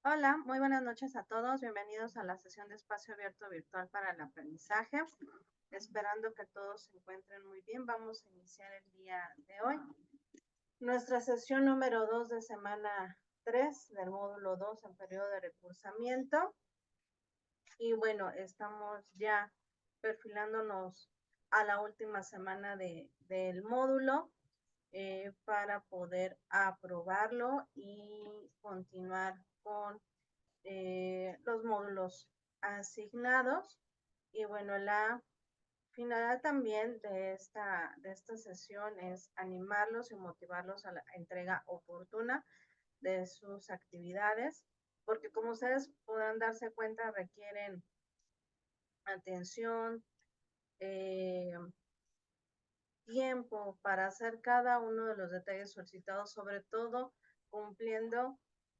Hola, muy buenas noches a todos. Bienvenidos a la sesión de espacio abierto virtual para el aprendizaje. Esperando que todos se encuentren muy bien, vamos a iniciar el día de hoy. Nuestra sesión número 2 de semana 3 del módulo 2 en periodo de recursamiento. Y bueno, estamos ya perfilándonos a la última semana del módulo para poder aprobarlo y continuar con los módulos asignados. Y bueno, la finalidad también de esta sesión es animarlos y motivarlos a la entrega oportuna de sus actividades, porque como ustedes podrán darse cuenta, requieren atención, tiempo para hacer cada uno de los detalles solicitados, sobre todo cumpliendo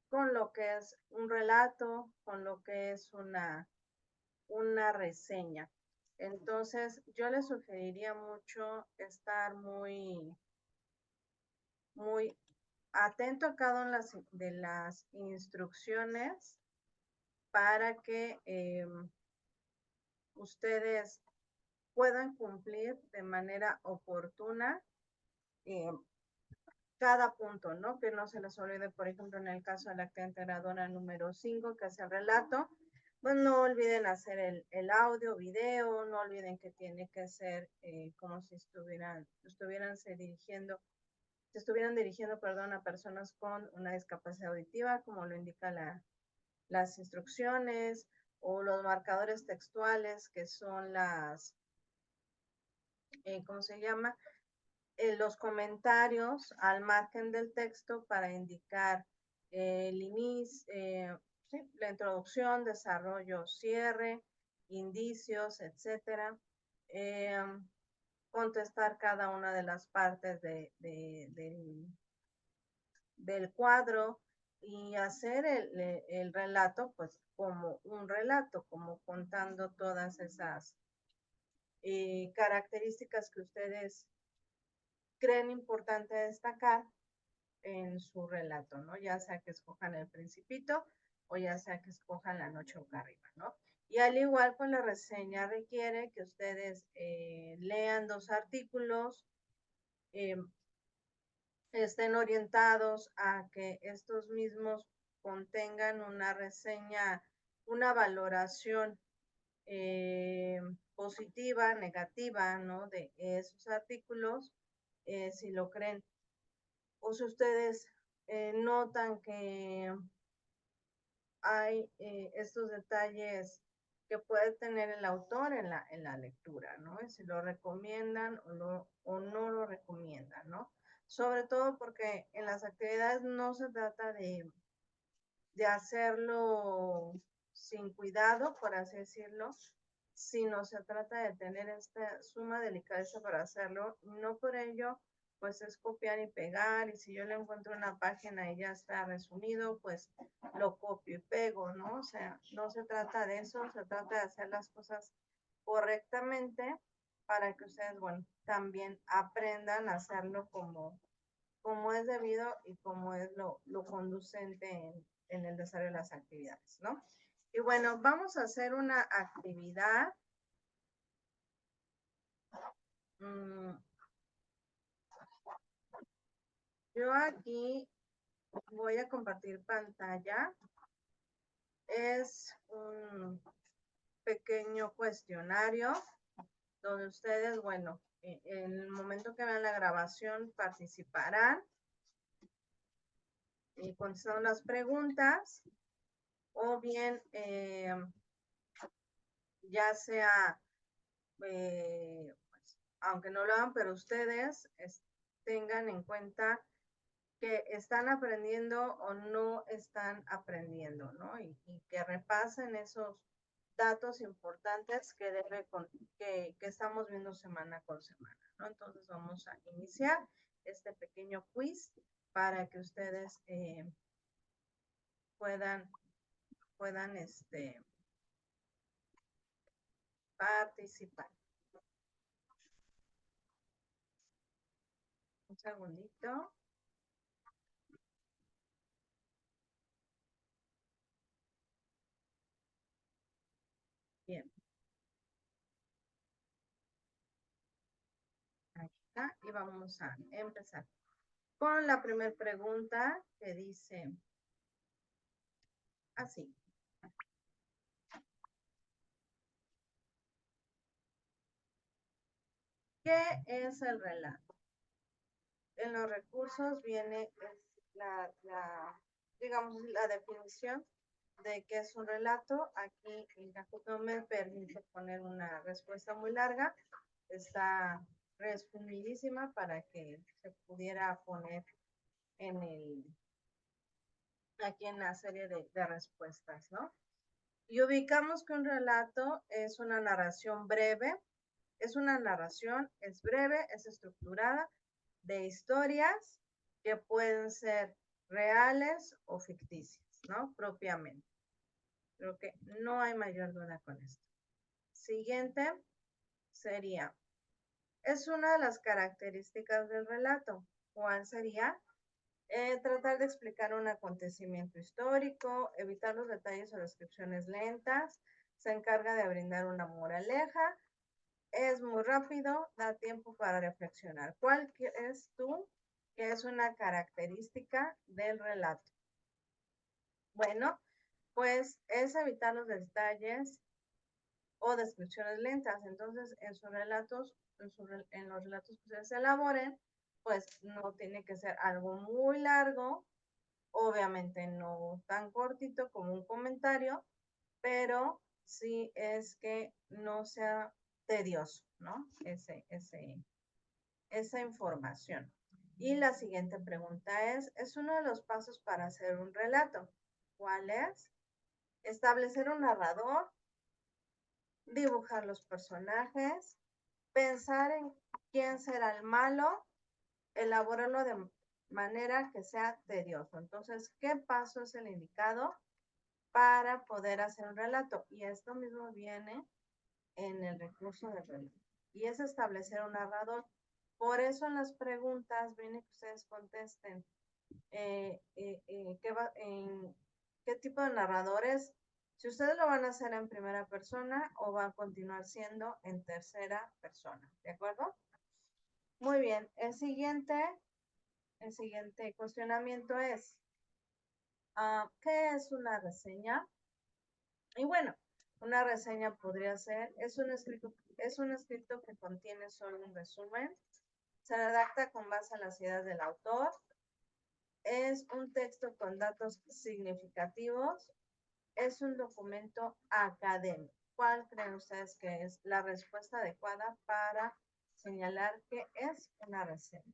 con lo que es un relato, con lo que es una reseña. Entonces, yo les sugeriría mucho estar muy atento a cada una de las instrucciones para que ustedes puedan cumplir de manera oportuna eh, cada punto, ¿no? Que no se les olvide, por ejemplo, en el caso de la actividad integradora número 5, que es el relato, pues no olviden hacer el audio, video, no olviden que tiene que ser como si estuvieran dirigiendo, perdón, a personas con una discapacidad auditiva, como lo indica las instrucciones, o los marcadores textuales, que son ¿cómo se llama? Los comentarios al margen del texto para indicar el inicio, sí, la introducción, desarrollo, cierre, indicios, etcétera. Contestar cada una de las partes del cuadro y hacer el relato, pues como un relato, como contando todas esas características que ustedes creen importante destacar en su relato, ¿no? Ya sea que escojan el Principito o ya sea que escojan La Noche Boca Arriba, ¿no? Y al igual, pues la reseña requiere que ustedes lean 2 artículos, eh, estén orientados a que estos mismos contengan una reseña, una valoración positiva, negativa, ¿no? De esos artículos, si lo creen. O si ustedes notan que hay estos detalles que puede tener el autor en la lectura, ¿no? Y si lo recomiendan o no lo recomiendan, ¿no? Sobre todo porque en las actividades no se trata de hacerlo sin cuidado, por así decirlo, sino se trata de tener esta suma delicadeza para hacerlo. No por ello, pues es copiar y pegar, y si yo le encuentro una página y ya está resumido, pues lo copio y pego, ¿no? O sea, no se trata de eso, se trata de hacer las cosas correctamente para que ustedes, bueno, también aprendan a hacerlo como es debido y como es lo conducente en el desarrollo de las actividades, ¿no? Y bueno, vamos a hacer una actividad. Yo aquí voy a compartir pantalla. Es un pequeño cuestionario donde ustedes, bueno, en el momento que vean la grabación participarán y contestando las preguntas, o bien ya sea pues, aunque no lo hagan, pero ustedes tengan en cuenta que están aprendiendo o no están aprendiendo, ¿no? Y que repasen esos datos importantes que estamos viendo semana con semana, ¿no? Entonces vamos a iniciar este pequeño quiz para que ustedes puedan participar. Un segundito. Bien. Ahí está. Y vamos a empezar con la primera pregunta que dice así. ¿Qué es el relato? En los recursos viene digamos, la definición de qué es un relato. Aquí el Kahoot no me permite poner una respuesta muy larga. Está resumidísima para que se pudiera poner en aquí en la serie de respuestas, ¿no? Y ubicamos que un relato es una narración breve, es una narración, es breve, es estructurada de historias que pueden ser reales o ficticias, ¿no? Propiamente. Creo que no hay mayor duda con esto. Siguiente sería, es una de las características del relato. ¿Cuál sería? Tratar de explicar un acontecimiento histórico, evitar los detalles o descripciones lentas, se encarga de brindar una moraleja, es muy rápido, da tiempo para reflexionar. ¿Cuál es tú que es una característica del relato? Bueno, pues es evitar los detalles o descripciones lentas. Entonces, en sus relatos, en los relatos que ustedes elaboren, pues no tiene que ser algo muy largo, obviamente no tan cortito como un comentario, pero sí es que no sea tedioso, ¿no? Esa información. Y la siguiente pregunta es uno de los pasos para hacer un relato. ¿Cuál es? Establecer un narrador, dibujar los personajes, pensar en quién será el malo, elaborarlo de manera que sea tedioso. Entonces, ¿qué paso es el indicado para poder hacer un relato? Y esto mismo viene en el recurso de relato. Y es establecer un narrador. Por eso en las preguntas viene que ustedes contesten qué tipo de narradores, si ustedes lo van a hacer en primera persona o va a continuar siendo en tercera persona, ¿de acuerdo? Muy bien, el siguiente cuestionamiento es, ¿qué es una reseña? Y bueno, una reseña podría ser, es un escrito que contiene solo un resumen, se redacta con base en las ideas del autor, es un texto con datos significativos, es un documento académico. ¿Cuál creen ustedes que es la respuesta adecuada para señalar que es una reseña?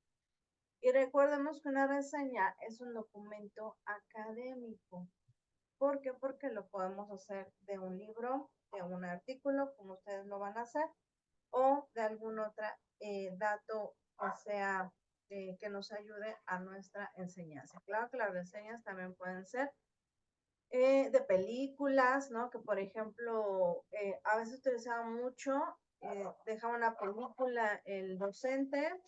Y recordemos que una reseña es un documento académico. ¿Por qué? Porque lo podemos hacer de un libro, de un artículo, como ustedes lo van a hacer, o de algún otro dato que sea que nos ayude a nuestra enseñanza. Claro que las reseñas también pueden ser de películas, ¿no? Que por ejemplo, a veces utilizaba mucho, dejaba una película el docente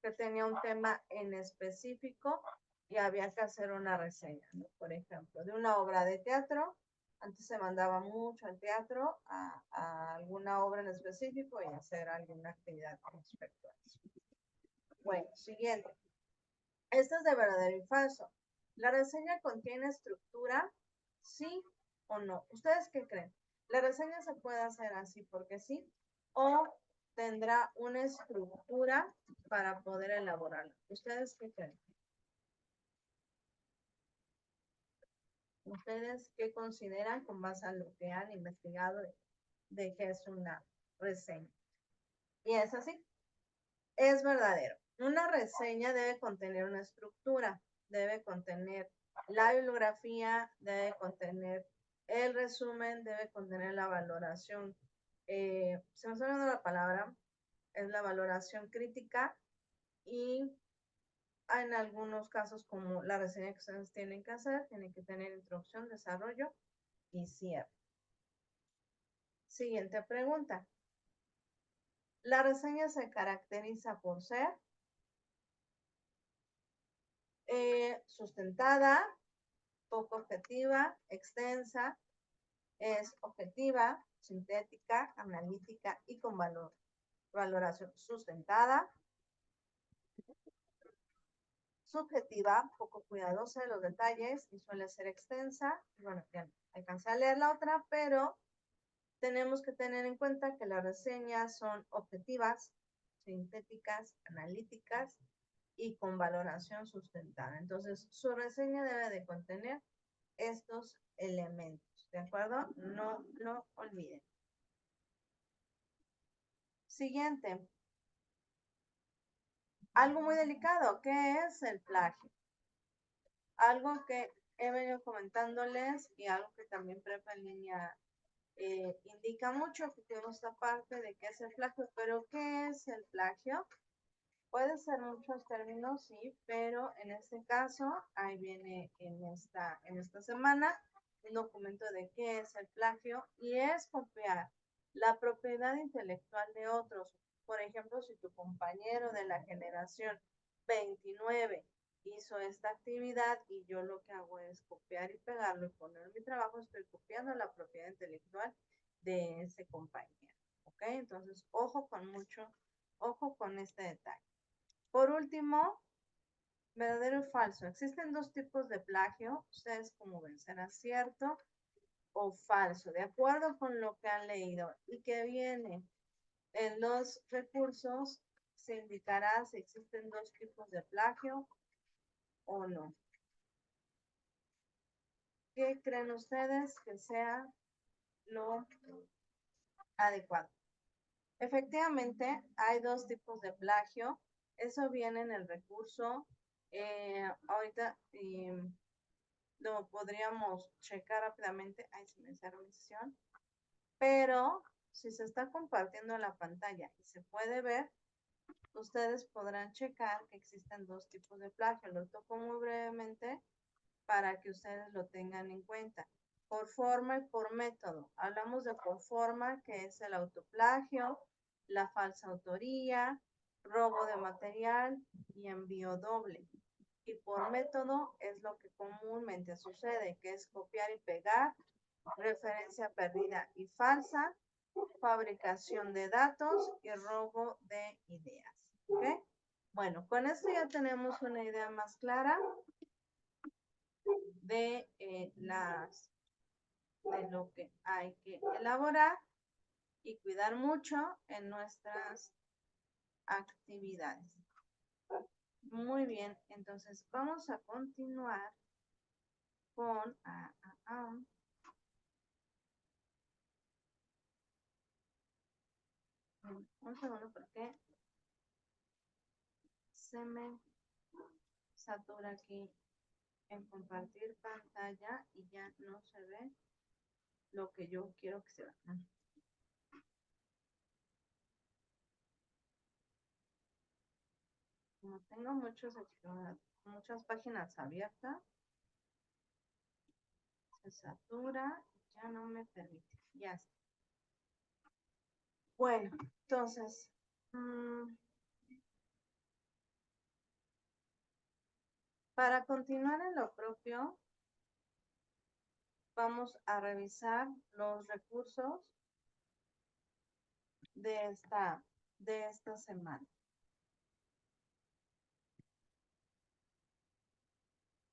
que tenía un tema en específico y había que hacer una reseña, ¿no? Por ejemplo, de una obra de teatro. Antes se mandaba mucho al teatro a alguna obra en específico y hacer alguna actividad con respecto a eso. Bueno, siguiente. Esto es de verdadero y falso. ¿La reseña contiene estructura? ¿Sí o no? ¿Ustedes qué creen? ¿La reseña se puede hacer así porque sí? ¿O tendrá una estructura para poder elaborarla? ¿Ustedes qué creen? ¿Ustedes qué consideran con base a lo que han investigado de qué es una reseña? Y es así. Es verdadero. Una reseña debe contener una estructura, debe contener la bibliografía, debe contener el resumen, debe contener la valoración. Se me está olvidando la palabra, es la valoración crítica y en algunos casos como la reseña que ustedes tienen que hacer, tienen que tener introducción, desarrollo y cierre. Siguiente pregunta. La reseña se caracteriza por ser sustentada, poco objetiva, extensa, Es objetiva, sintética, analítica y con valoración sustentada. Subjetiva, poco cuidadosa de los detalles y suele ser extensa. Bueno, ya alcancé a leer la otra, pero tenemos que tener en cuenta que las reseñas son objetivas, sintéticas, analíticas y con valoración sustentada. Entonces, su reseña debe de contener estos elementos, ¿de acuerdo? No lo olviden. Siguiente. Algo muy delicado, ¿qué es el plagio? Algo que he venido comentándoles y algo que también Prepa en línea indica mucho, que tenemos esta parte de qué es el plagio, pero ¿qué es el plagio? Puede ser muchos términos, sí, pero en este caso, ahí viene en esta semana un documento de qué es el plagio y es copiar la propiedad intelectual de otros. Por ejemplo, si tu compañero de la generación 29 hizo esta actividad y yo lo que hago es copiar y pegarlo y poner mi trabajo, estoy copiando la propiedad intelectual de ese compañero. ¿Ok? Entonces, ojo con este detalle. Por último, verdadero y falso. Existen dos tipos de plagio. Ustedes como ven, será cierto o falso, de acuerdo con lo que han leído y que viene en los recursos, se indicará si existen dos tipos de plagio o no. ¿Qué creen ustedes que sea lo adecuado? Efectivamente, hay dos tipos de plagio. Eso viene en el recurso. Ahorita lo podríamos checar rápidamente. Ahí se me cerró mi sesión. Pero si se está compartiendo la pantalla y se puede ver, ustedes podrán checar que existen dos tipos de plagio. Lo toco muy brevemente para que ustedes lo tengan en cuenta. Por forma y por método. Hablamos de por forma, que es el autoplagio, la falsa autoría, robo de material y envío doble. Y por método es lo que comúnmente sucede, que es copiar y pegar, referencia perdida y falsa, fabricación de datos y robo de ideas. ¿Ok? Bueno, con esto ya tenemos una idea más clara de, de lo que hay que elaborar y cuidar mucho en nuestras actividades. Muy bien, entonces vamos a continuar con... Un segundo porque se me satura aquí en compartir pantalla y ya no se ve lo que yo quiero que se vea. Como tengo muchas páginas abiertas, se satura, ya no me permite. Ya está. Bueno, entonces, para continuar en lo propio, vamos a revisar los recursos de esta semana.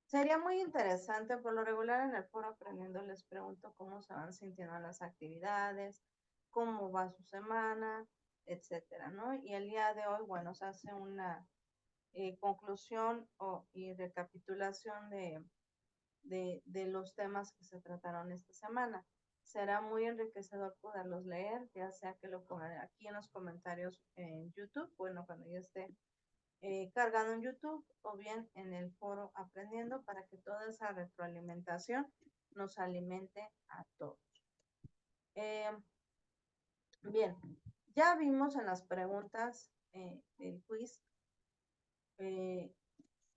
Sería muy interesante, por lo regular en el foro Aprendiendo les pregunto cómo se van sintiendo las actividades, cómo va su semana, etcétera, ¿no? Y el día de hoy, bueno, se hace una conclusión y recapitulación de los temas que se trataron esta semana. Será muy enriquecedor poderlos leer, ya sea que lo pongan aquí en los comentarios en YouTube, bueno, cuando ya esté cargado en YouTube o bien en el foro Aprendiendo para que toda esa retroalimentación nos alimente a todos. Bien, ya vimos en las preguntas del quiz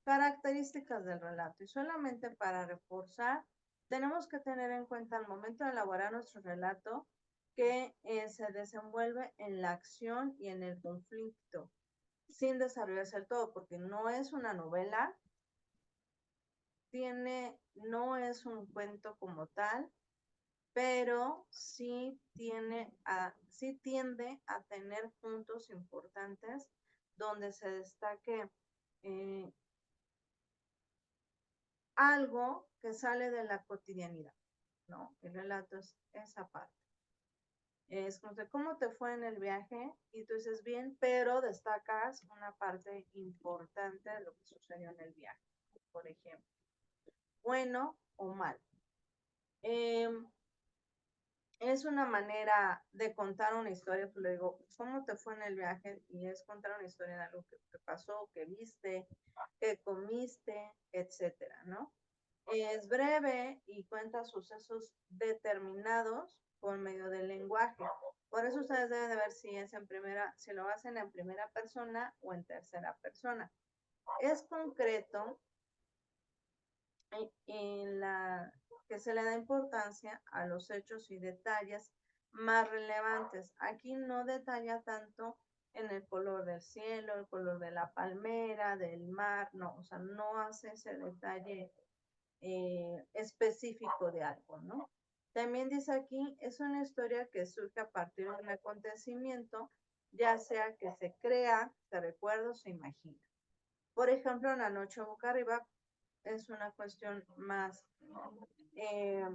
características del relato y solamente para reforzar tenemos que tener en cuenta al momento de elaborar nuestro relato que se desenvuelve en la acción y en el conflicto sin desarrollarse del todo, porque no es una novela, no es un cuento como tal, pero sí tiende a tener puntos importantes donde se destaque algo que sale de la cotidianidad, ¿no? El relato es esa parte. Es como, ¿cómo te fue en el viaje? Y tú dices bien, pero destacas una parte importante de lo que sucedió en el viaje, por ejemplo, bueno o mal. Es una manera de contar una historia, pues le digo, ¿cómo te fue en el viaje? Y es contar una historia de algo que pasó, que viste, que comiste, etcétera, ¿no? Es breve y cuenta sucesos determinados por medio del lenguaje. Por eso ustedes deben de ver si es en primera, si lo hacen en primera persona o en tercera persona. Es concreto en la que se le da importancia a los hechos y detalles más relevantes. Aquí no detalla tanto en el color del cielo, el color de la palmera, del mar, no, o sea, no hace ese detalle específico de algo, ¿no? También dice aquí, es una historia que surge a partir de un acontecimiento, ya sea que se crea, se recuerda o se imagina. Por ejemplo, en La Noche Boca Arriba es una cuestión más eh,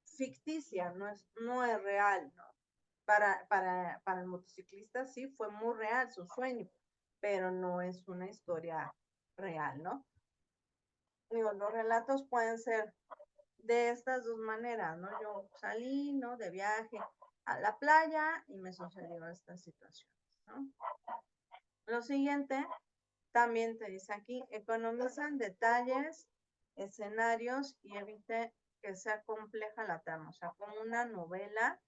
ficticia, no es real, ¿no? Para el motociclista sí fue muy real su sueño, pero no es una historia real, ¿no? Digo, los relatos pueden ser de estas dos maneras, ¿no? Yo salí, ¿no? De viaje a la playa y me sucedió esta situación, ¿no? Lo siguiente, también te dice aquí, economizan detalles, escenarios y evite que sea compleja la trama, o sea, como una novela,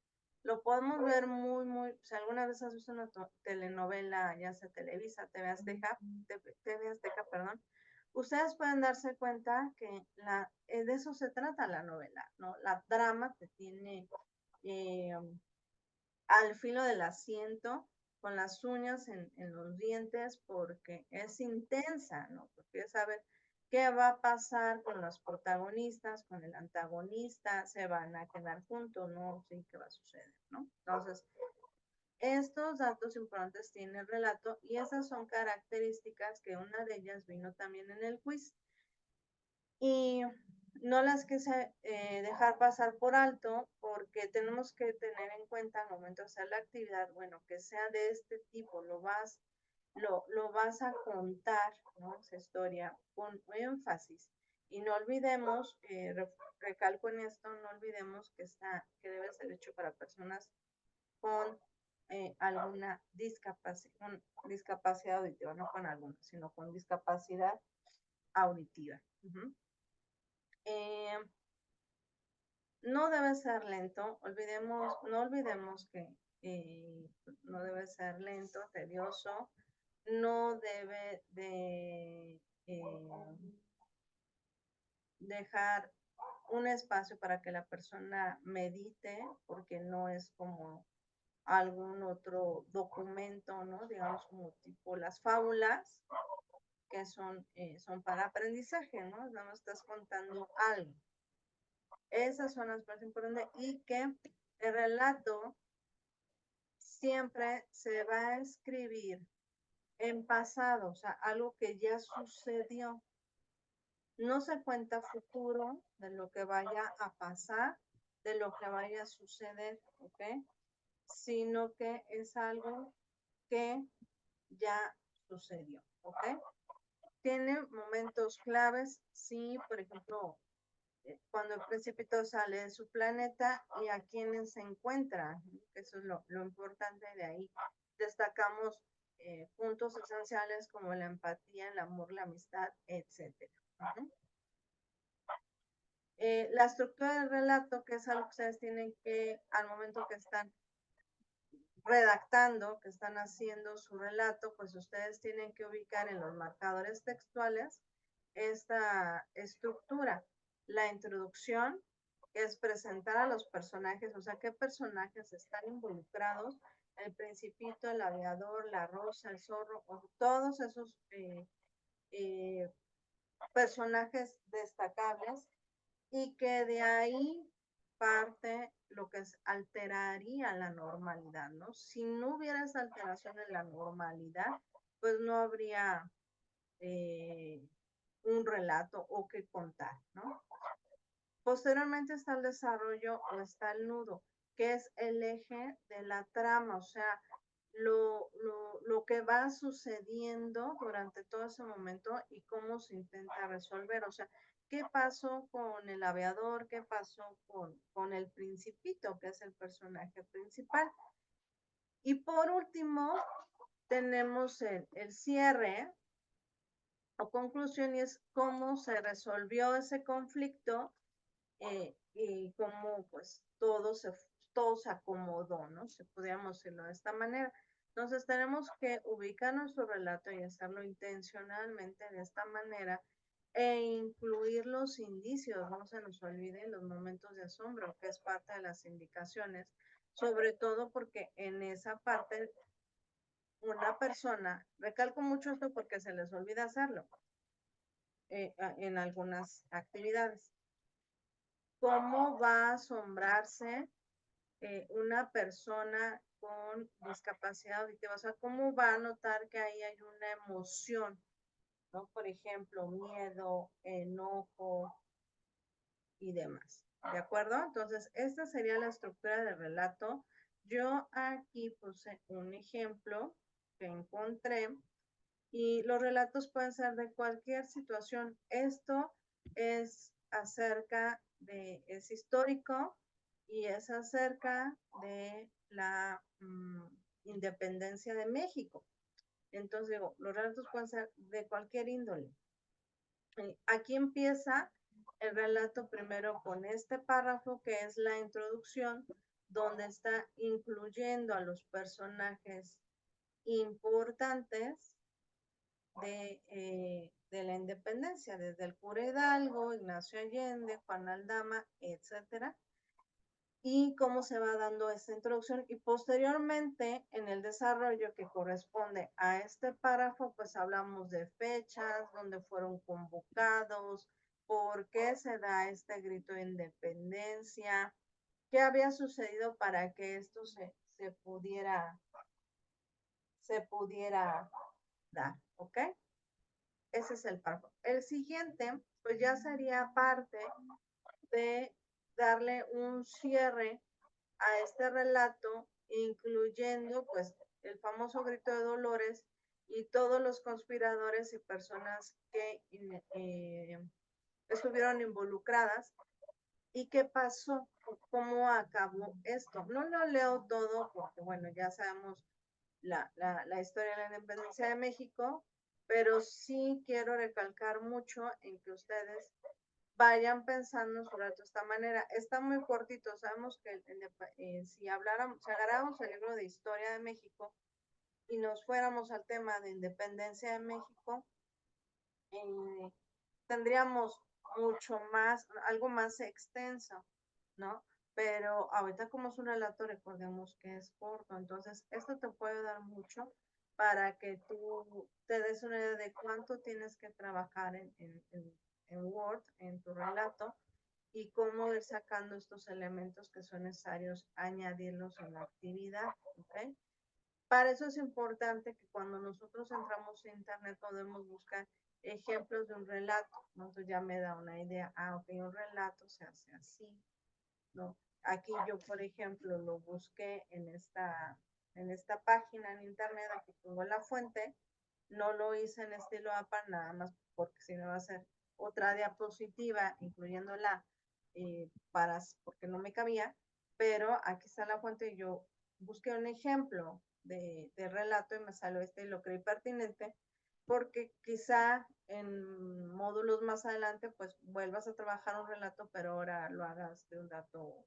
lo podemos ver si alguna vez has visto una telenovela, ya sea Televisa, TV Azteca, perdón, ustedes pueden darse cuenta que de eso se trata la novela, ¿no? La trama te tiene eh, al filo del asiento, con las uñas en los dientes, porque es intensa, ¿no? Porque saber qué va a pasar con los protagonistas, con el antagonista, se van a quedar juntos, ¿no? Sí, qué va a suceder, ¿no? Entonces, estos datos importantes tiene el relato y esas son características que una de ellas vino también en el quiz. Y no las quise dejar pasar por alto porque tenemos que tener en cuenta al momento de hacer la actividad, bueno, que sea de este tipo, lo vas a contar, ¿no? Esa historia con énfasis. Y no olvidemos, recalco en esto, no olvidemos que debe ser hecho para personas con alguna discapacidad auditiva, no con alguna, sino con discapacidad auditiva. Eh, no debe ser lento, no olvidemos que no debe ser lento, tedioso, no debe de dejar un espacio para que la persona medite, porque no es como algún otro documento, ¿no? Digamos como tipo las fábulas, que son para aprendizaje, ¿no? Nada más estás contando algo. Esas son las partes importantes y que el relato siempre se va a escribir en pasado, o sea, algo que ya sucedió. No se cuenta futuro de lo que vaya a pasar, de lo que vaya a suceder, ¿ok? Sino que es algo que ya sucedió, ¿ok? Tiene momentos claves, sí, por ejemplo, cuando el Principito sale de su planeta y a quienes se encuentra. Eso es lo importante de ahí. Destacamos puntos esenciales como la empatía, el amor, la amistad, etc. La estructura del relato, que es algo que ustedes tienen que, al momento que están redactando, que están haciendo su relato, pues ustedes tienen que ubicar en los marcadores textuales esta estructura. La introducción, que es presentar a los personajes, o sea, qué personajes están involucrados, el Principito, el aviador, la rosa, el zorro, todos esos personajes destacables y que de ahí parte lo que alteraría la normalidad, ¿no? Si no hubiera esa alteración en la normalidad, pues no habría un relato o que contar, ¿no? Posteriormente está el desarrollo o está el nudo, que es el eje de la trama, o sea, lo que va sucediendo durante todo ese momento y cómo se intenta resolver, o sea, qué pasó con el aviador, qué pasó con el principito, que es el personaje principal. Y por último, tenemos el cierre o conclusión y es cómo se resolvió ese conflicto y cómo pues todo se acomodó, ¿no? Si pudiéramos decirlo de esta manera. Entonces tenemos que ubicar nuestro relato y hacerlo intencionalmente de esta manera e incluir los indicios, no se nos olviden los momentos de asombro, que es parte de las indicaciones, sobre todo porque en esa parte una persona, recalco mucho esto porque se les olvida hacerlo en algunas actividades. ¿Cómo va a asombrarse una persona con discapacidad auditiva? O sea, ¿cómo va a notar que ahí hay una emoción? ¿No? Por ejemplo, miedo, enojo y demás. ¿De acuerdo? Entonces, esta sería la estructura del relato. Yo aquí puse un ejemplo que encontré y los relatos pueden ser de cualquier situación. Esto es acerca es histórico y es acerca de la independencia de México. Entonces digo, los relatos pueden ser de cualquier índole. Aquí empieza el relato primero con este párrafo que es la introducción, donde está incluyendo a los personajes importantes de la independencia, desde el cura Hidalgo, Ignacio Allende, Juan Aldama, etcétera, y cómo se va dando esta introducción. Y posteriormente, en el desarrollo que corresponde a este párrafo, pues hablamos de fechas, dónde fueron convocados, por qué se da este grito de independencia, qué había sucedido para que esto se pudiera dar, ¿ok? Ese es el párrafo. El siguiente, pues ya sería parte de darle un cierre a este relato, incluyendo pues el famoso grito de Dolores y todos los conspiradores y personas que estuvieron involucradas y qué pasó, cómo acabó esto. No lo leo todo porque, bueno, ya sabemos la historia de la independencia de México, pero sí quiero recalcar mucho en que ustedes vayan pensando en su relato de esta manera. Está muy cortito, sabemos que si agarráramos el libro de historia de México y nos fuéramos al tema de independencia de México, eh, tendríamos mucho más, algo más extenso, ¿no? Pero ahorita como es un relato, recordemos que es corto, entonces esto te puede dar mucho para que tú te des una idea de cuánto tienes que trabajar en Word, en tu relato, y cómo ir sacando estos elementos que son necesarios, añadirlos en la actividad, ¿ok? Para eso es importante que cuando nosotros entramos en internet podemos buscar ejemplos de un relato, ¿no? Entonces ya me da una idea, ok, un relato se hace así, ¿no? Aquí yo, por ejemplo, lo busqué en esta página en internet, aquí pongo la fuente, no lo hice en estilo APA nada más porque si no va a ser otra diapositiva, incluyéndola porque no me cabía, pero aquí está la fuente y yo busqué un ejemplo de relato y me salió este y lo creí pertinente porque quizá en módulos más adelante pues vuelvas a trabajar un relato, pero ahora lo hagas de un dato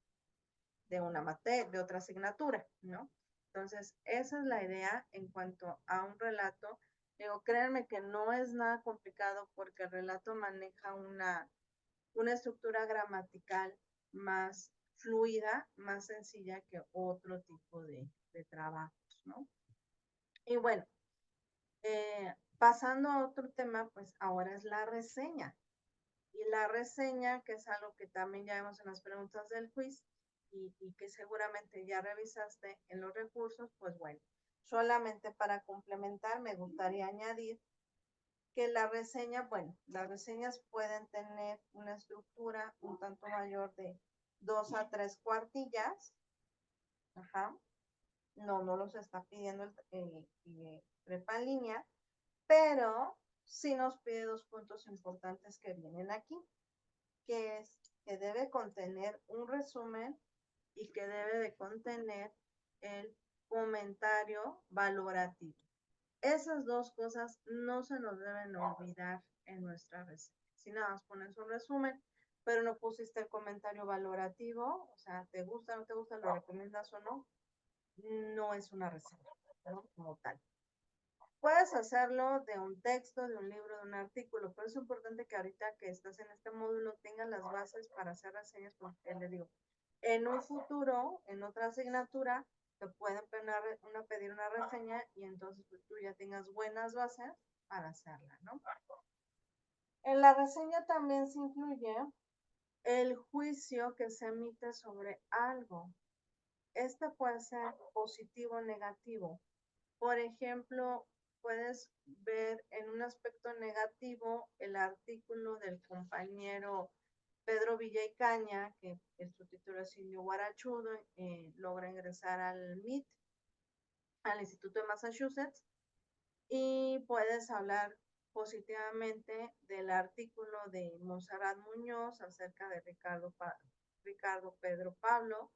de una materia, de otra asignatura, ¿no? Entonces, esa es la idea en cuanto a un relato. Digo, créanme que no es nada complicado porque el relato maneja una estructura gramatical más fluida, más sencilla que otro tipo de trabajos, ¿no? Y bueno, pasando a otro tema, pues ahora es la reseña. Y la reseña, que es algo que también ya vemos en las preguntas del quiz, y que seguramente ya revisaste en los recursos, pues bueno, solamente para complementar me gustaría añadir que la reseña, bueno, las reseñas pueden tener una estructura un tanto mayor de 2 a 3 cuartillas. Ajá. No los está pidiendo prepa en línea, pero sí nos pide 2 puntos importantes que vienen aquí, que es que debe contener un resumen y que debe de contener el comentario valorativo. Esas dos cosas no se nos deben olvidar en nuestra reseña. Si nada más pones un resumen, pero no pusiste el comentario valorativo, o sea, te gusta, no te gusta, lo recomiendas o no, no es una reseña, ¿no? Como tal. Puedes hacerlo de un texto, de un libro, de un artículo, pero es importante que ahorita que estás en este módulo tengas las bases para hacer reseñas, porque le digo, en un futuro, en otra asignatura, te pueden pedir una reseña y entonces pues, tú ya tengas buenas bases para hacerla, ¿no? En la reseña también se incluye el juicio que se emite sobre algo. Este puede ser positivo o negativo. Por ejemplo, puedes ver en un aspecto negativo el artículo del compañero Pedro Villaicaña, que su título es Indio Guarachudo, logra ingresar al MIT, al Instituto de Massachusetts, y puedes hablar positivamente del artículo de Monserrat Muñoz acerca de Ricardo Pedro Pablo,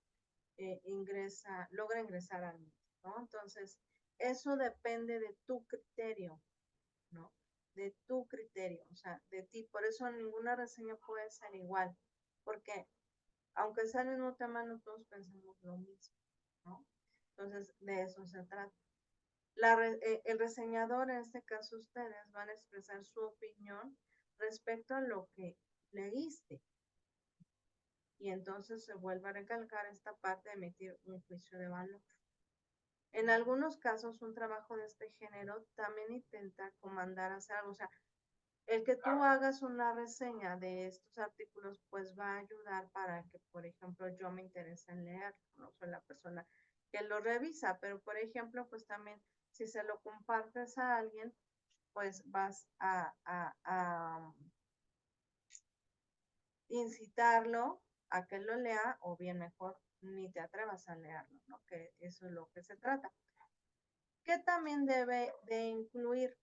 logra ingresar al MIT, ¿no? Entonces, eso depende de tu criterio, ¿no? De tu criterio, o sea, de ti. Por eso ninguna reseña puede ser igual, porque aunque sea el mismo tema, no todos pensamos lo mismo, ¿no? Entonces, de eso se trata. El reseñador, en este caso ustedes, van a expresar su opinión respecto a lo que leíste. Y entonces se vuelve a recalcar esta parte de emitir un juicio de valor. En algunos casos, un trabajo de este género también intenta comandar hacer algo. O sea, el que tú hagas una reseña de estos artículos, pues va a ayudar para que, por ejemplo, yo me interese en leer. No soy la persona que lo revisa, pero, por ejemplo, pues también si se lo compartes a alguien, pues vas a incitarlo a que lo lea o bien mejor ni te atrevas a leerlo, ¿no? Que eso es lo que se trata. Que también debe de incluir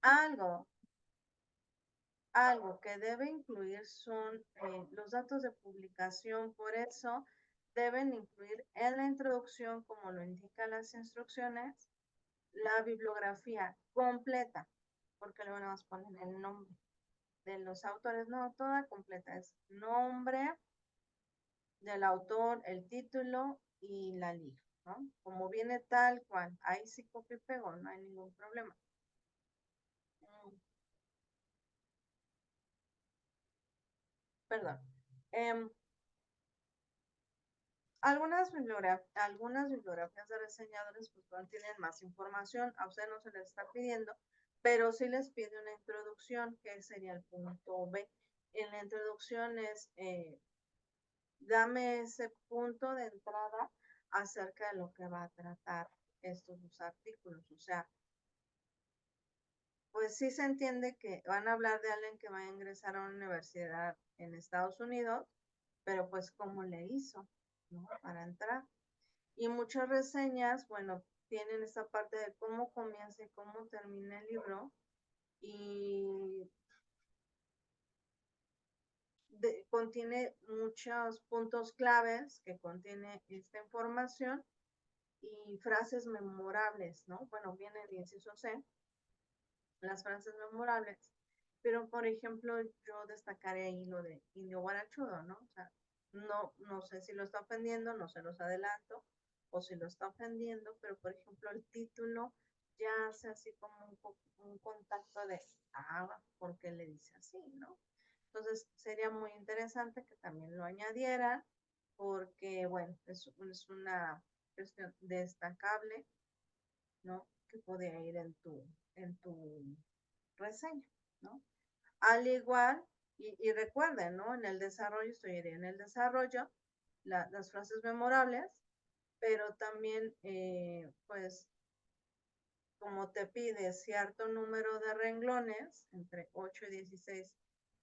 algo que debe incluir son los datos de publicación, por eso deben incluir en la introducción, como lo indican las instrucciones, la bibliografía completa, porque luego nada más ponen el nombre de los autores, no, toda completa, es nombre del autor, el título y la liga, ¿no? Como viene tal cual, ahí sí copio y pego, no hay ningún problema. Perdón. Algunas bibliografías de reseñadores pues tienen más información, a usted no se les está pidiendo, pero sí les pide una introducción, que sería el punto B. En la introducción es, dame ese punto de entrada acerca de lo que va a tratar estos dos artículos. O sea, pues sí se entiende que van a hablar de alguien que va a ingresar a una universidad en Estados Unidos, pero pues cómo le hizo, ¿no? Para entrar. Y muchas reseñas, bueno, tienen esta parte de cómo comienza y cómo termina el libro y contiene muchos puntos claves que contiene esta información y frases memorables, ¿no? Bueno, viene el inciso C, las frases memorables, pero por ejemplo yo destacaré ahí lo de Indio Guarachudo, ¿no? O sea, no sé si lo está ofendiendo, no se los adelanto, o si lo está ofendiendo, pero por ejemplo el título ya hace así como un contacto de, ¿por qué le dice así, no? Entonces sería muy interesante que también lo añadieran, porque bueno, es una cuestión destacable, ¿no? Que podría ir en tu reseña, ¿no? Al igual, y recuerden, ¿no? En el desarrollo, estoy en el desarrollo, las frases memorables, pero también, pues, como te pide cierto número de renglones, entre 8 y 16,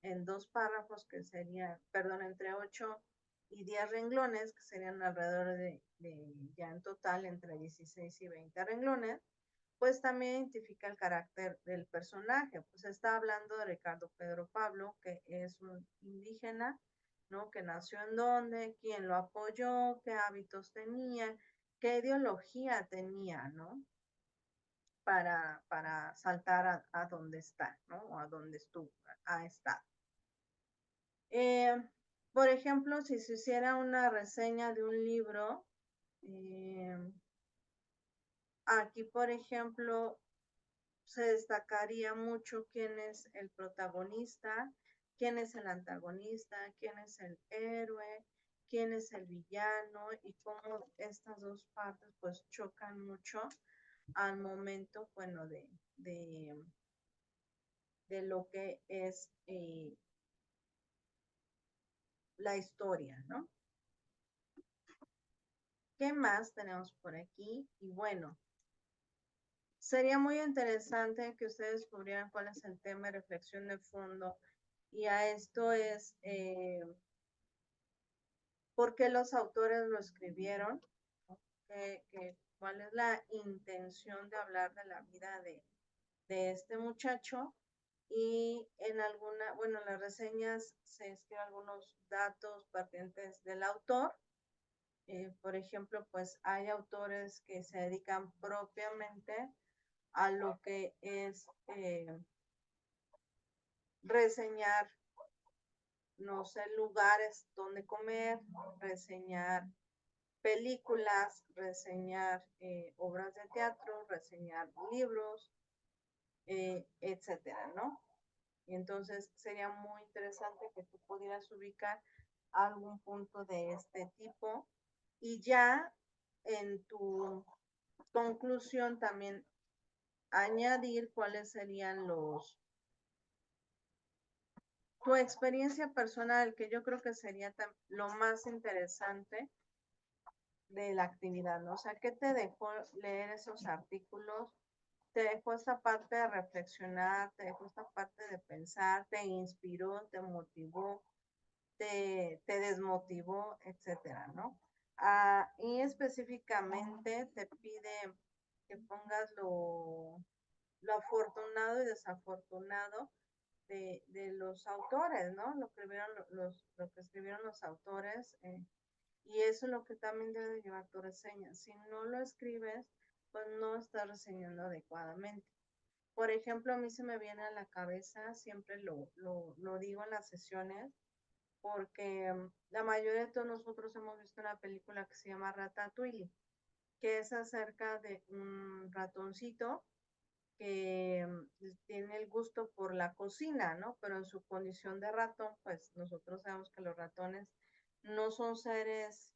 en 2 párrafos, que sería, perdón, entre 8 y 10 renglones, que serían alrededor de ya en total entre 16 y 20 renglones, pues también identifica el carácter del personaje. Pues está hablando de Ricardo Pedro Pablo, que es un indígena, ¿no? Que nació en dónde, quién lo apoyó, qué hábitos tenía, qué ideología tenía, ¿no? Para saltar a donde está, ¿no? O a donde estuvo, ha estado. Por ejemplo, si se hiciera una reseña de un libro, aquí, por ejemplo, se destacaría mucho quién es el protagonista, quién es el antagonista, quién es el héroe, quién es el villano y cómo estas dos partes pues chocan mucho al momento, bueno, de lo que es la historia, ¿no? ¿Qué más tenemos por aquí? Y bueno, sería muy interesante que ustedes descubrieran cuál es el tema de reflexión de fondo. Y a esto es por qué los autores lo escribieron, ¿no? Cuál es la intención de hablar de la vida de este muchacho. Y en alguna, bueno, en las reseñas se escriben algunos datos pertinentes del autor. Por ejemplo, pues hay autores que se dedican propiamente a lo que es reseñar, no sé, lugares donde comer, reseñar películas, reseñar obras de teatro, reseñar libros, etcétera, ¿no? Y entonces sería muy interesante que tú pudieras ubicar algún punto de este tipo y ya en tu conclusión también añadir cuáles serían tu experiencia personal, que yo creo que sería lo más interesante de la actividad, ¿no? O sea, ¿qué te dejó leer esos artículos? Te dejó esta parte de reflexionar, te dejó esta parte de pensar, te inspiró, te motivó, te desmotivó, etcétera, ¿no? Y específicamente te pide que pongas lo afortunado y desafortunado de los autores, ¿no? Lo que escribieron los autores, y eso es lo que también debe llevar tu reseña. Si no lo escribes, pues no estás reseñando adecuadamente. Por ejemplo, a mí se me viene a la cabeza, siempre lo digo en las sesiones, porque la mayoría de todos nosotros hemos visto una película que se llama Ratatouille, que es acerca de un ratoncito que tiene el gusto por la cocina, ¿no? Pero en su condición de ratón, pues nosotros sabemos que los ratones no son seres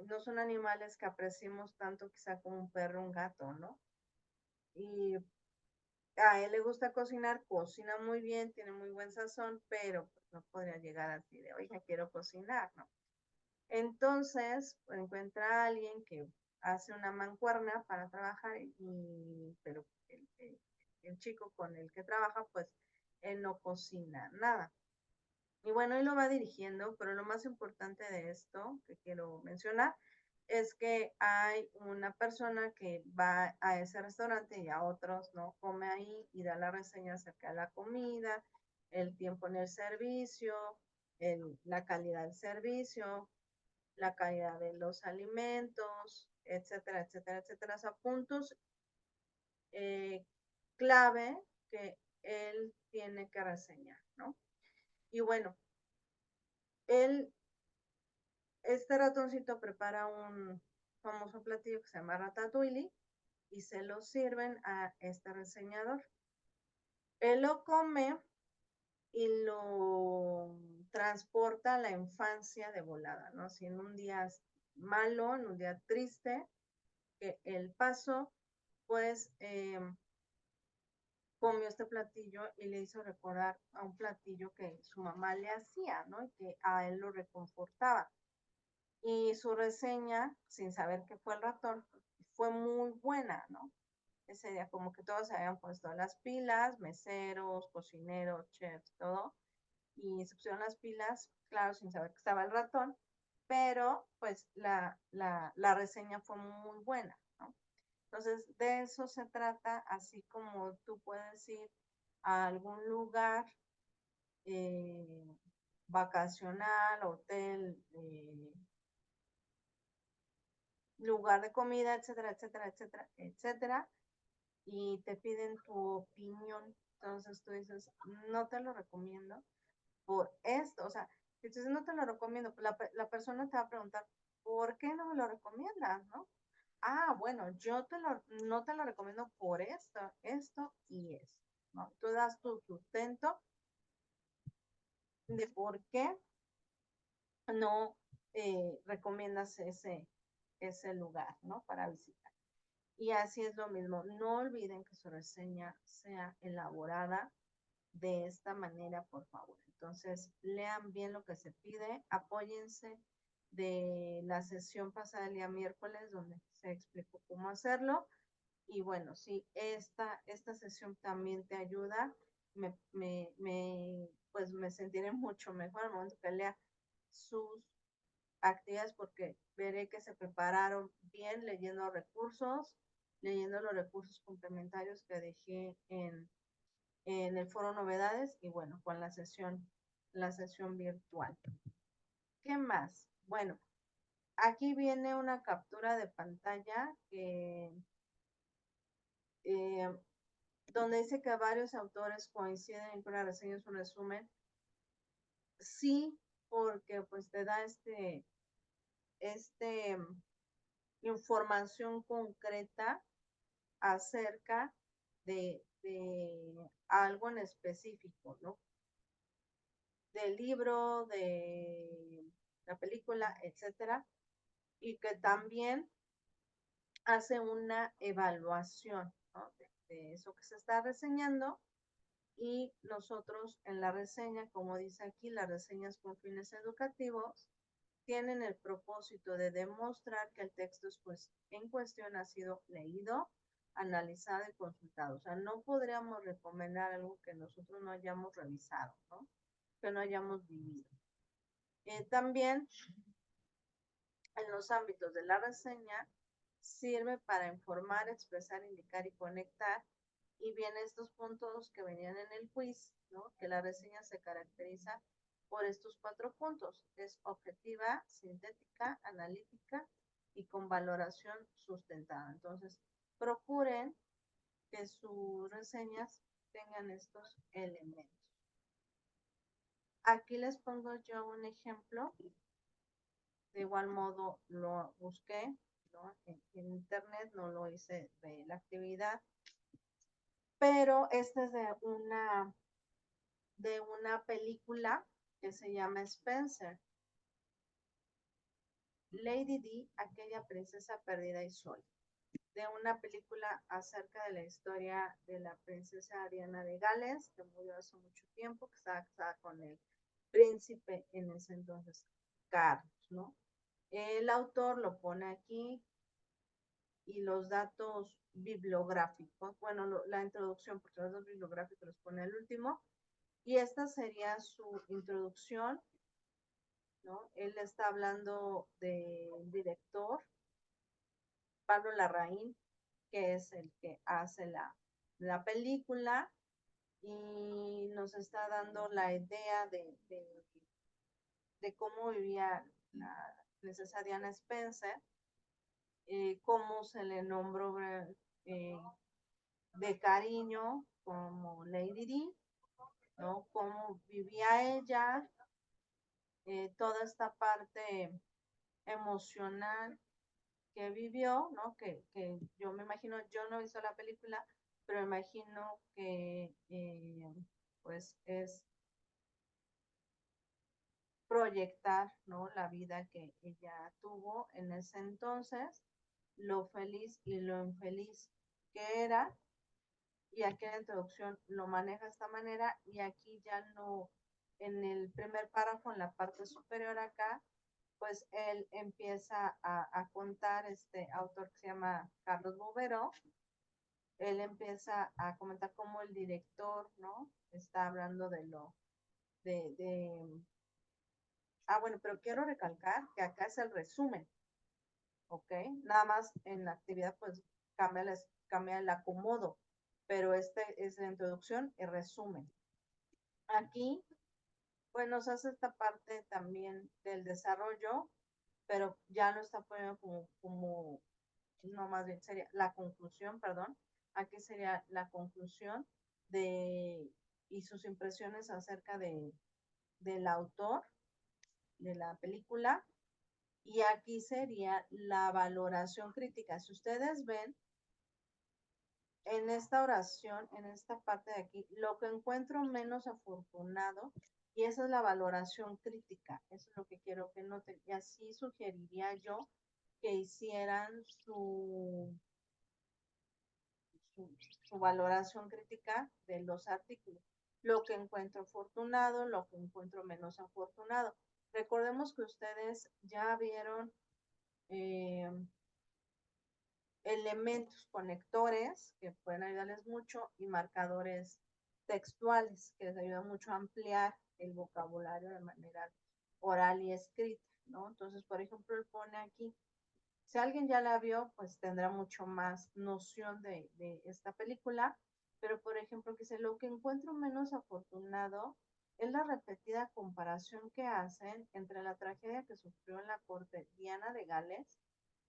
no son animales que apreciemos tanto quizá como un perro o un gato, ¿no? Y a él le gusta cocinar, cocina muy bien, tiene muy buen sazón, pero pues, no podría llegar así de, oiga, quiero cocinar, ¿no? Entonces encuentra a alguien que hace una mancuerna para trabajar, pero el chico con el que trabaja, pues él no cocina nada. Y bueno, él lo va dirigiendo, pero lo más importante de esto que quiero mencionar es que hay una persona que va a ese restaurante y a otros, ¿no? Come ahí y da la reseña acerca de la comida, el tiempo en el servicio, la calidad del servicio, la calidad de los alimentos, etcétera, etcétera, etcétera. O sea, puntos clave que él tiene que reseñar, ¿no? Y bueno, este ratoncito prepara un famoso platillo que se llama ratatouille y se lo sirven a este reseñador. Él lo come y lo transporta a la infancia de volada, ¿no? Si en un día malo, en un día triste, que él pasó, pues comió este platillo y le hizo recordar a un platillo que su mamá le hacía, ¿no? Y que a él lo reconfortaba. Y su reseña, sin saber que fue el ratón, fue muy buena, ¿no? Ese día como que todos se habían puesto las pilas, meseros, cocineros, chefs, todo, y se pusieron las pilas, claro, sin saber que estaba el ratón, pero pues la reseña fue muy buena, ¿no? Entonces, de eso se trata, así como tú puedes ir a algún lugar eh, vacacional, hotel, lugar de comida, etcétera, etcétera, etcétera, etcétera, y te piden tu opinión. Entonces tú dices, no te lo recomiendo por esto, o sea, entonces no te lo recomiendo, la persona te va a preguntar, ¿por qué no me lo recomiendas, no? Ah, bueno, no te lo recomiendo por esto y esto, ¿no? Tú das tu sustento de por qué no recomiendas ese lugar, ¿no? Para visitar. Y así es lo mismo. No olviden que su reseña sea elaborada de esta manera, por favor. Entonces, lean bien lo que se pide, apóyense de la sesión pasada el día miércoles donde se explicó cómo hacerlo. Y bueno, si esta sesión también te ayuda, pues me sentiré mucho mejor al momento que lea sus actividades porque veré que se prepararon bien leyendo los recursos complementarios que dejé en el foro novedades y bueno, con la sesión virtual. ¿Qué más? Bueno, aquí viene una captura de pantalla eh, donde dice que varios autores coinciden en que una reseña es un resumen. Sí, porque pues te da este información concreta acerca de algo en específico, ¿no? Del libro, de la película, etcétera, y que también hace una evaluación, ¿no? De eso que se está reseñando y nosotros en la reseña, como dice aquí, las reseñas con fines educativos tienen el propósito de demostrar que el texto pues, en cuestión ha sido leído, analizado y consultado. O sea, no podríamos recomendar algo que nosotros no hayamos revisado, ¿no? Que no hayamos vivido. También en los ámbitos de la reseña sirve para informar, expresar, indicar y conectar. Y bien estos puntos que venían en el quiz, ¿no? Que la reseña se caracteriza por estos 4 puntos. Es objetiva, sintética, analítica y con valoración sustentada. Entonces, procuren que sus reseñas tengan estos elementos. Aquí les pongo yo un ejemplo. De igual modo lo busqué, ¿no? En internet, no lo hice de la actividad, pero este es de una película que se llama Spencer. Lady Di, aquella princesa perdida y sola. De una película acerca de la historia de la princesa Diana de Gales, que murió hace mucho tiempo, que estaba casada con el príncipe en ese entonces, Carlos, ¿no? El autor lo pone aquí y los datos bibliográficos, bueno, la introducción, porque los datos bibliográficos los pone al último, y esta sería su introducción, ¿no? Él está hablando del director, Pablo Larraín, que es el que hace la película, y nos está dando la idea de cómo vivía la princesa Diana Spencer, cómo se le nombró de cariño como Lady Di, ¿no? Cómo vivía ella, toda esta parte emocional que vivió, ¿no? Que yo me imagino, yo no he visto la película, pero me imagino que pues es proyectar, ¿no? La vida que ella tuvo en ese entonces, lo feliz y lo infeliz que era, y aquí en la introducción lo maneja de esta manera, y aquí ya no, en el primer párrafo, en la parte superior acá, pues él empieza a contar, este autor que se llama Carlos Bovero, él empieza a comentar cómo el director, ¿no? Está hablando de bueno, pero quiero recalcar que acá es el resumen, ¿ok? Nada más en la actividad, pues cambia el acomodo, pero este es la introducción y resumen. Aquí, pues nos hace esta parte también del desarrollo, pero ya lo está poniendo no, más bien sería la conclusión, perdón. Aquí sería la conclusión y sus impresiones acerca del autor de la película. Y aquí sería la valoración crítica. Si ustedes ven en esta oración, en esta parte de aquí, lo que encuentro menos afortunado, y esa es la valoración crítica, eso es lo que quiero que noten, y así sugeriría yo que hicieran su valoración crítica de los artículos. Lo que encuentro afortunado, lo que encuentro menos afortunado. Recordemos que ustedes ya vieron eh, elementos conectores que pueden ayudarles mucho y marcadores textuales que les ayudan mucho a ampliar el vocabulario de manera oral y escrita, ¿no? Entonces, por ejemplo, él pone aquí, si alguien ya la vio, pues tendrá mucho más noción de esta película, pero por ejemplo, que lo que encuentro menos afortunado es la repetida comparación que hacen entre la tragedia que sufrió en la corte Diana de Gales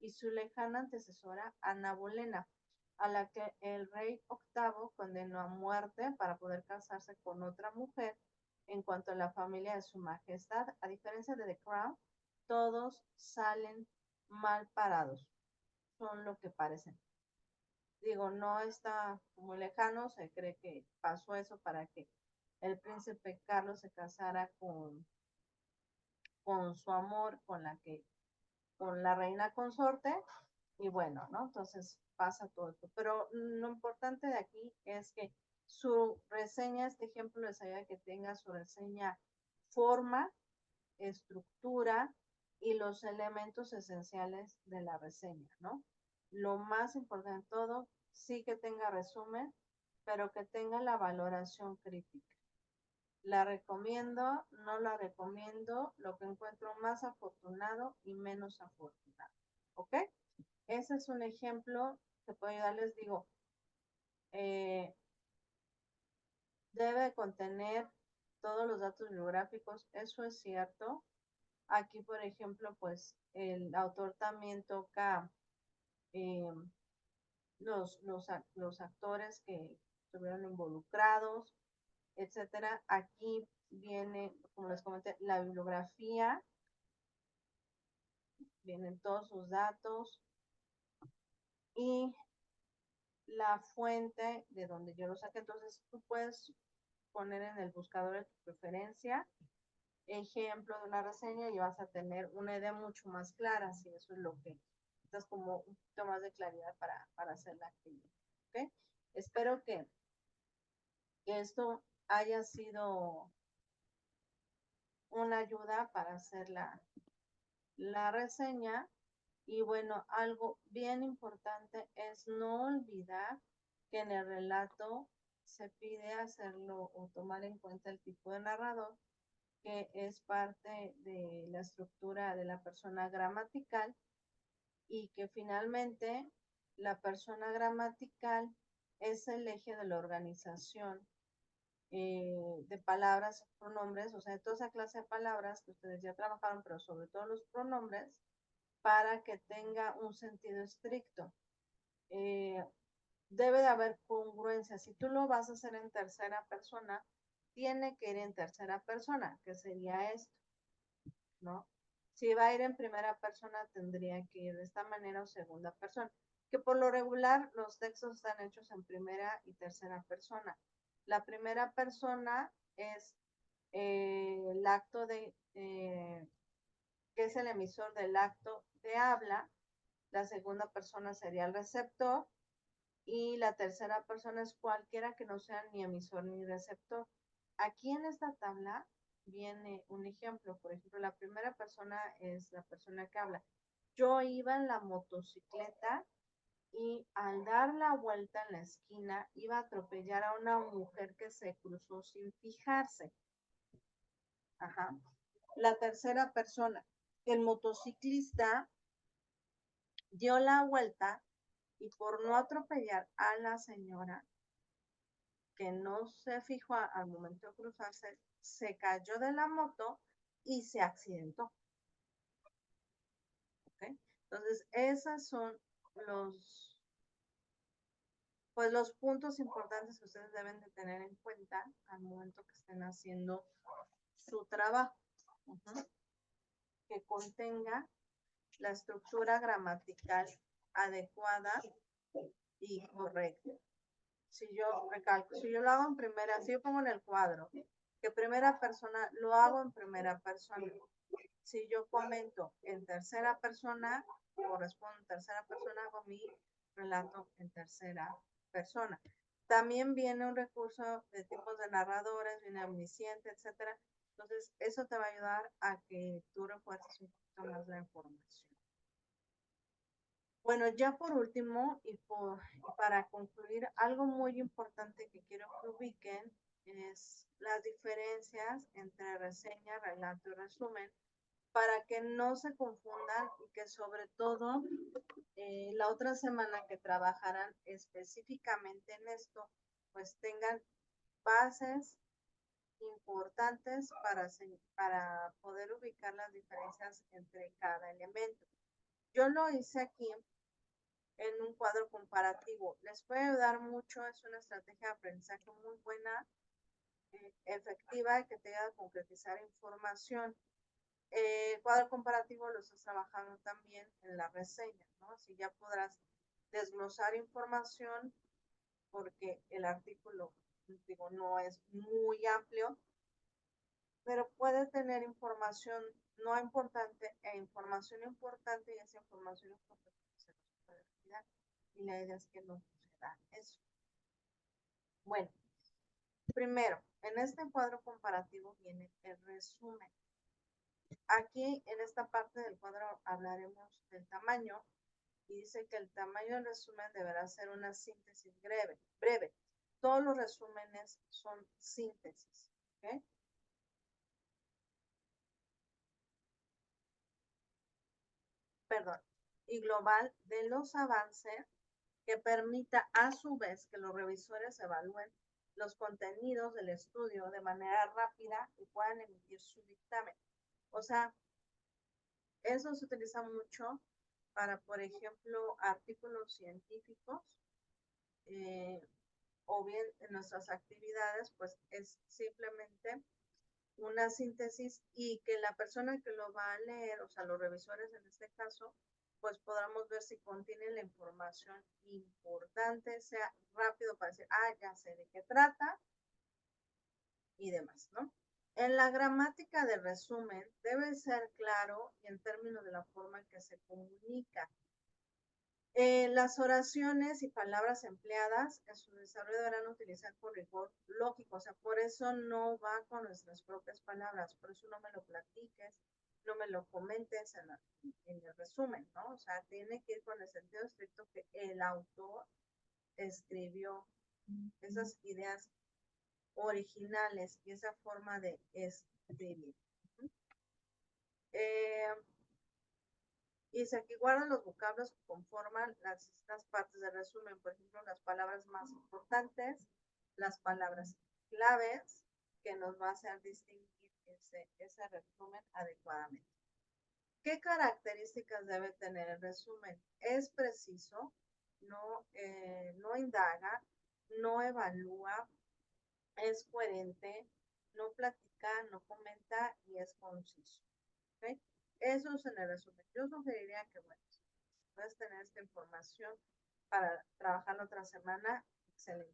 y su lejana antecesora Ana Bolena, a la que el rey octavo condenó a muerte para poder casarse con otra mujer. En cuanto a la familia de su majestad, a diferencia de The Crown, todos salen mal parados, son lo que parecen. Digo, no está muy lejano, se cree que pasó eso para que el príncipe Carlos se casara con su amor, con la reina consorte, y bueno, ¿no? Entonces pasa todo esto. Pero lo importante de aquí es que su reseña, este ejemplo les ayuda a que tenga su reseña forma, estructura y los elementos esenciales de la reseña, ¿no? Lo más importante de todo, sí que tenga resumen, pero que tenga la valoración crítica. La recomiendo, no la recomiendo, lo que encuentro más afortunado y menos afortunado. ¿Ok? Ese es un ejemplo que puedo ayudarles, digo, eh, debe contener todos los datos biográficos, eso es cierto. Aquí, por ejemplo, pues el autor también toca eh, los actores que estuvieron involucrados, etcétera. Aquí viene, como les comenté, la bibliografía, vienen todos sus datos y la fuente de donde yo lo saqué. Entonces, tú puedes poner en el buscador de tu preferencia ejemplo de una reseña y vas a tener una idea mucho más clara si eso es lo que necesitas, como un poquito más de claridad para hacer la actividad. ¿Okay? Espero que esto haya sido una ayuda para hacer la reseña. Y bueno, algo bien importante es no olvidar que en el relato se pide hacerlo o tomar en cuenta el tipo de narrador, que es parte de la estructura de la persona gramatical, y que finalmente la persona gramatical es el eje de la organización de palabras, pronombres, o sea, de toda esa clase de palabras que ustedes ya trabajaron, pero sobre todo los pronombres, para que tenga un sentido estricto. Eh, Debe de haber congruencia. Si tú lo vas a hacer en tercera persona, tiene que ir en tercera persona, que sería esto, ¿no? Si va a ir en primera persona, tendría que ir de esta manera o segunda persona, que por lo regular los textos están hechos en primera y tercera persona. La primera persona es el acto que es el emisor del acto de habla, la segunda persona sería el receptor y la tercera persona es cualquiera que no sea ni emisor ni receptor. Aquí en esta tabla viene un ejemplo. Por ejemplo, la primera persona es la persona que habla. Yo iba en la motocicleta y al dar la vuelta en la esquina iba a atropellar a una mujer que se cruzó sin fijarse. Ajá. La tercera persona, el motociclista dio la vuelta y por no atropellar a la señora que no se fijó al momento de cruzarse, se cayó de la moto y se accidentó. ¿Okay? Entonces, esos son los, pues, los puntos importantes que ustedes deben de tener en cuenta al momento que estén haciendo su trabajo. Que contenga la estructura gramatical adecuada y correcta. Si yo recalco, si yo lo hago en primera, si yo pongo en el cuadro que primera persona, lo hago en primera persona. Si yo comento en tercera persona, corresponde en tercera persona, hago mi relato en tercera persona. También viene un recurso de tipos de narradores, viene omnisciente, etcétera. Entonces, eso te va a ayudar a que tú refuerces un poquito más la información. Bueno, ya por último y para concluir, algo muy importante que quiero que ubiquen es las diferencias entre reseña, relato y resumen, para que no se confundan y que sobre todo la otra semana que trabajarán específicamente en esto, pues tengan bases importantes para poder ubicar las diferencias entre cada elemento. Yo lo hice aquí en un cuadro comparativo. Les puede ayudar mucho, es una estrategia de aprendizaje muy buena, efectiva y que te ayuda a concretizar información. El cuadro comparativo lo estás trabajando también en la reseña, ¿no? Así ya podrás desglosar información porque el artículo, digo, no es muy amplio, pero puede tener información no importante e información importante y esa información importante se nos puede olvidar. Y la idea es que no suceda eso. Bueno, primero, en este cuadro comparativo viene el resumen. Aquí en esta parte del cuadro hablaremos del tamaño y dice que el tamaño del resumen deberá ser una síntesis breve. Todos los resúmenes son síntesis. ¿Okay? Perdón. Y global de los avances que permita a su vez que los revisores evalúen los contenidos del estudio de manera rápida y puedan emitir su dictamen. O sea, eso se utiliza mucho para, por ejemplo, artículos científicos o bien en nuestras actividades, pues es simplemente una síntesis y que la persona que lo va a leer, o sea, los revisores en este caso, pues podamos ver si contiene la información importante, sea rápido para decir, ah, ya sé de qué trata y demás, ¿no? En la gramática de resumen debe ser claro y en términos de la forma en que se comunica. Las oraciones y palabras empleadas en su desarrollo deberán utilizar con rigor lógico, o sea, por eso no va con nuestras propias palabras, por eso no me lo platiques, no me lo comentes en el resumen, ¿no? O sea, tiene que ir con el sentido estricto que el autor escribió esas ideas originales y esa forma de escribir. Eh, Y se aquí guardan los vocablos que conforman estas partes del resumen, por ejemplo, las palabras más importantes, las palabras claves que nos va a hacer distinguir ese resumen adecuadamente. ¿Qué características debe tener el resumen? Es preciso, no indaga, no evalúa, es coherente, no platica, no comenta y es conciso. ¿Okay? Eso es en el resumen. Yo sugeriría que, bueno, puedes tener esta información para trabajar la otra semana, excelente.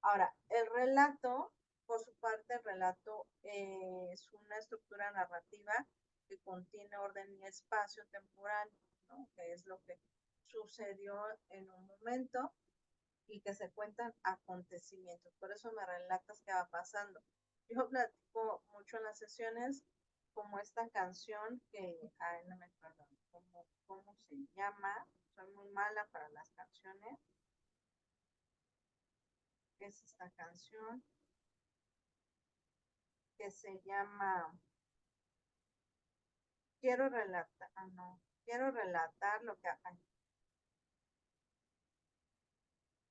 Ahora, el relato, por su parte, el relato es una estructura narrativa que contiene orden y espacio temporal, ¿no? Que es lo que sucedió en un momento y que se cuentan acontecimientos. Por eso me relatas qué va pasando. Yo platico mucho en las sesiones como esta canción que, ay, no me acuerdo cómo se llama, soy muy mala para las canciones, es esta canción que se llama Quiero relatar, no, quiero relatar lo que, ay,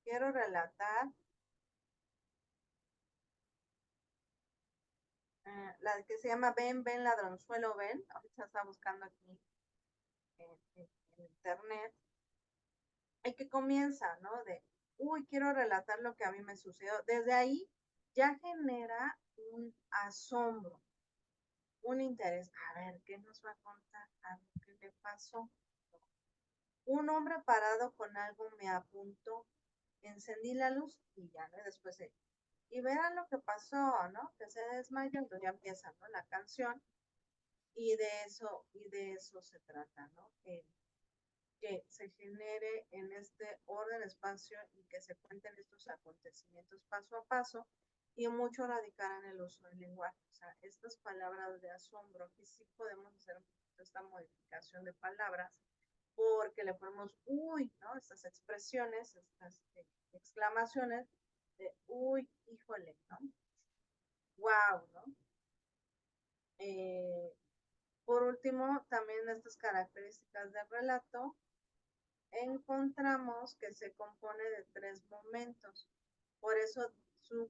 quiero relatar, la que se llama Ven, ven, ladronzuelo, ven, ahorita está buscando aquí en internet, y que comienza, ¿no? De, uy, quiero relatar lo que a mí me sucedió. Desde ahí ya genera un asombro, un interés. A ver, ¿qué nos va a contar? A ver, ¿qué le pasó? Un hombre parado con algo me apuntó, encendí la luz y ya, ¿no? Después, y verán lo que pasó, ¿no? Que se desmayó, entonces ya empieza, ¿no? La canción y de eso se trata, ¿no? Que se genere en este orden espacio y que se cuenten estos acontecimientos paso a paso y mucho radicar en el uso del lenguaje. O sea, estas palabras de asombro, que sí podemos hacer un poquito esta modificación de palabras porque le ponemos uy, ¿no? Estas expresiones, estas exclamaciones de uy, híjole, ¿no? Wow, ¿no? Eh, por último, también estas características del relato encontramos que se compone de tres momentos. Por eso su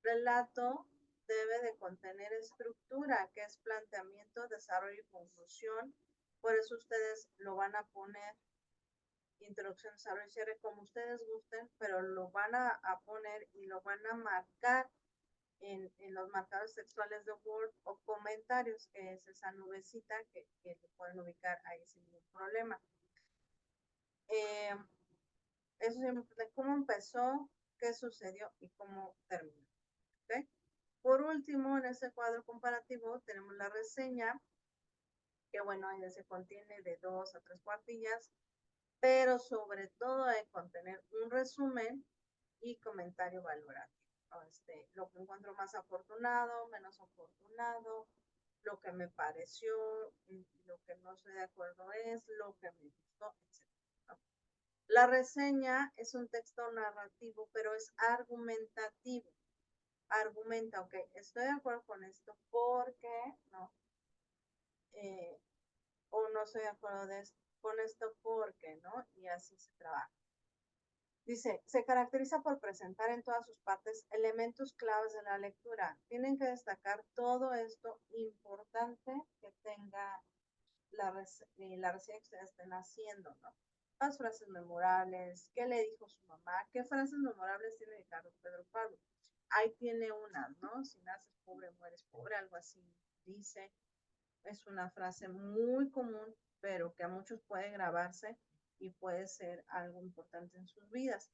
relato debe de contener estructura, que es planteamiento, desarrollo y conclusión. Por eso ustedes lo van a poner introducción, desarrollo y cierre como ustedes gusten, pero lo van a poner y lo van a marcar en los marcadores textuales de Word o comentarios, que es esa nubecita que lo pueden ubicar ahí sin ningún problema. Eh, Eso es cómo empezó, qué sucedió y cómo terminó. ¿Okay? Por último, en este cuadro comparativo tenemos la reseña, que bueno, ella se contiene de 2 a 3 cuartillas, pero sobre todo hay que contener un resumen y comentario valorativo. Lo que encuentro más afortunado, menos afortunado, lo que me pareció, lo que no estoy de acuerdo es, lo que me gustó, etc. La reseña es un texto narrativo, pero es argumentativo. Argumenta, ok, estoy de acuerdo con esto porque, ¿no? Eh, o no estoy de acuerdo con esto porque, ¿no? Y así se trabaja. Dice, se caracteriza por presentar en todas sus partes elementos claves de la lectura. Tienen que destacar todo esto importante que tenga la reseña que ustedes estén haciendo, ¿no? Las frases memorables, qué le dijo su mamá, qué frases memorables tiene Carlos Pedro Pablo. Ahí tiene unas, ¿no? Si naces pobre, mueres pobre, algo así dice. Es una frase muy común, pero que a muchos puede grabarse y puede ser algo importante en sus vidas.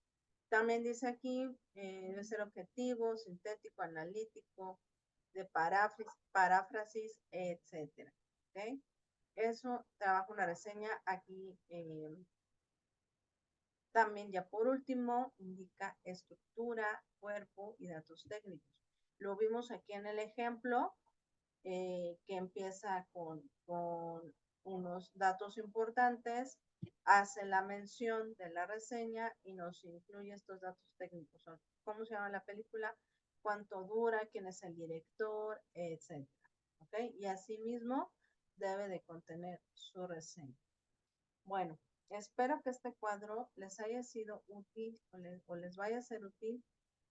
También dice aquí, debe ser objetivo, sintético, analítico, de paráfrasis, etcétera. ¿Okay? Eso trabajo una reseña aquí. También ya por último indica estructura, cuerpo y datos técnicos. Lo vimos aquí en el ejemplo que empieza con unos datos importantes, hace la mención de la reseña y nos incluye estos datos técnicos. ¿Cómo se llama la película? ¿Cuánto dura? ¿Quién es el director? Etcétera. ¿Okay? Y asimismo debe de contener su reseña. Bueno, espero que este cuadro les haya sido útil o les vaya a ser útil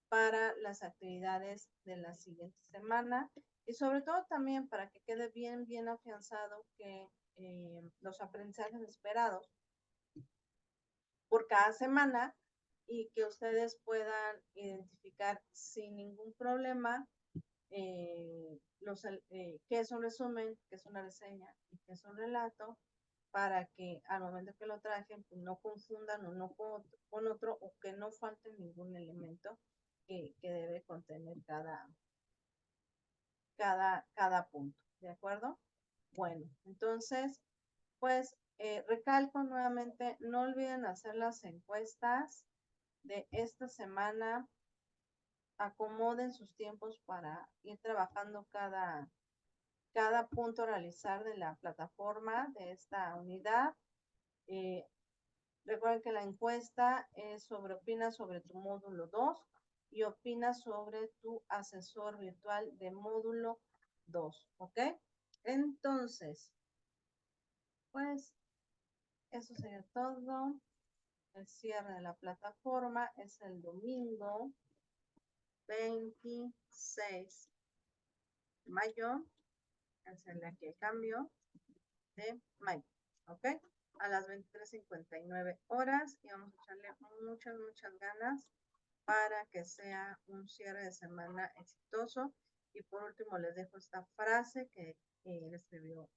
para las actividades de la siguiente semana y sobre todo también para que quede bien afianzado que los aprendizajes esperados por cada semana y que ustedes puedan identificar sin ningún problema qué es un resumen, qué es una reseña y qué es un relato para que al momento que lo trajen pues no confundan uno con otro o que no falte ningún elemento que debe contener cada punto, ¿de acuerdo? Bueno, entonces, pues recalco nuevamente, no olviden hacer las encuestas de esta semana acomoden sus tiempos para ir trabajando cada punto a realizar de la plataforma de esta unidad. Recuerden que la encuesta es opina sobre tu módulo 2 y opina sobre tu asesor virtual de módulo 2, ¿ok? Entonces, pues eso sería todo. El cierre de la plataforma es el domingo 26 de mayo. Hacerle aquí el cambio de mayo, ¿ok? A las 23:59 horas y vamos a echarle muchas ganas para que sea un cierre de semana exitoso. Y por último les dejo esta frase que le escribió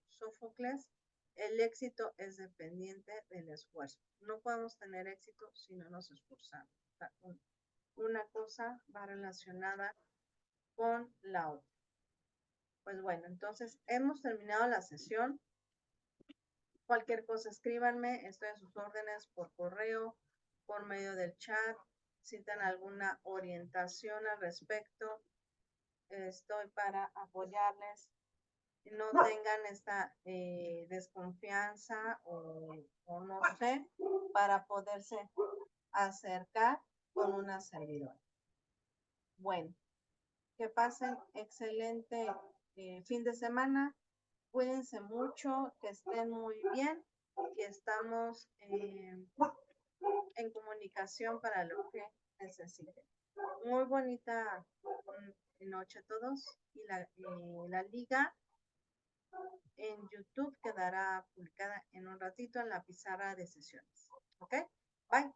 Sófocles: el éxito es dependiente del esfuerzo. No podemos tener éxito si no nos esforzamos. O sea, una cosa va relacionada con la otra. Pues bueno, entonces hemos terminado la sesión. Cualquier cosa escríbanme, estoy a sus órdenes por correo, por medio del chat. Si tienen alguna orientación al respecto, estoy para apoyarles. No tengan esta desconfianza o no sé, para poderse acercar con una servidora. Bueno, que pasen excelente fin de semana. Cuídense mucho, que estén muy bien, que estamos en comunicación para lo que necesiten. Muy bonita noche a todos y la liga en YouTube quedará publicada en un ratito en la pizarra de sesiones. ¿Ok? Bye.